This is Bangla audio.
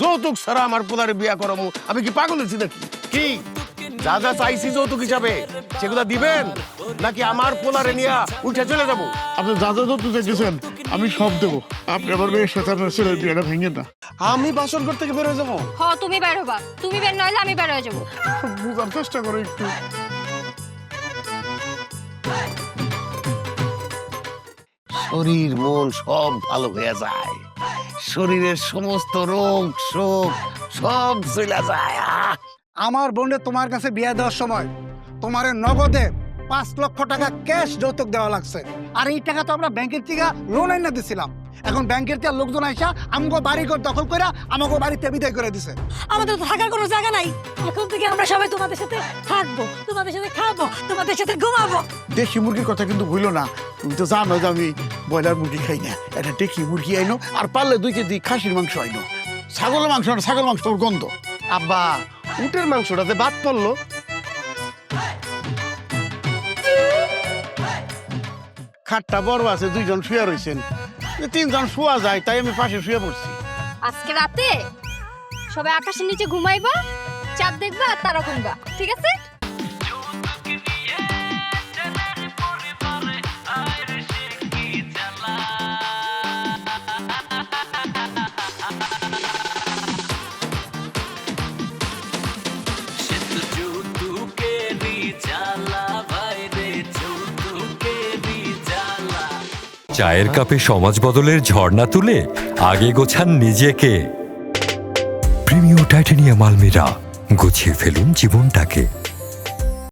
যৌতুক ছাড়া আমার পোলারে বিয়া করামু? আমি কি পাগল হয়েছি নাকি? কি যা যা চাইছি যৌতুক হিসাবে সেগুলা দিবেন, নাকি আমার পোলারে নিয়ে উঠে চলে যাবো? আপনি যা যা যৌতুক চাইতেছেন আমি সব দেবো। আপনি আমার মেয়ের সাথে আপনার ছেলের বিয়েটা ভেঙে না। আমি বাসন করতে বের হয়ে যাবো? হ তুমি বের হবা, তুমি বের নইলে আমি বের হয়ে যাবো। বুঝার চেষ্টা করো একটু। শরীর মন সব ভালো হয়ে যায়, শরীরের সমস্ত রোগ শোক সব চলে যায়। আমার বোনের তোমার কাছে বিয়ে দেওয়ার সময় তোমার নগদে 5 লক্ষ টাকা ক্যাশ যৌতুক দেওয়া লাগছে। আর এই টাকা তো আমরা ব্যাংকের থেকে লোন আইনা দিছিলাম। এখন ব্যাংকের থেকে লোকজন আইসা আমাকে বাড়িঘর দখল করে আমাকে বাড়িতে বিদায় করে দিছে। আমাদের তো থাকার কোনো জায়গা নাই। এখন থেকে আমরা সবাই তোমাদের সাথে থাকবো, তোমাদের সাথে খাবো, তোমাদের সাথে ঘুমাবো। দেশি মুরগির কথা কিন্তু ভুলো না। তুমি তো জানো যে আমি ব্রয়লার মুরগি খাই না। একটা দেশি মুরগি আইনো, আর পারলে 2 কেজি খাসির মাংস আইনো। ছাগলের মাংস না, ছাগল মাংস ওর গন্ধ। আব্বা, উটের মাংসটাতে বাদ পড়লো। খাটটা বড় আছে, 2 জন শুয়ে রয়েছেন, 3 জন শোয়া যায়, তাই আমি পাশে শুয়ে পড়ছি। আজকে রাতে সবাই আকাশের নিচে ঘুমাইবা, চাঁদ দেখবা আর তারা গুনবা, ঠিক আছে? চায়ের কাপে সমাজ বদলের ঝর্ণা তুলে আগে গোছান নিজেকে। প্রিমিয়াম টাইটানিয়াম আলমিরা, গুছিয়ে ফেলুন জীবনটাকে।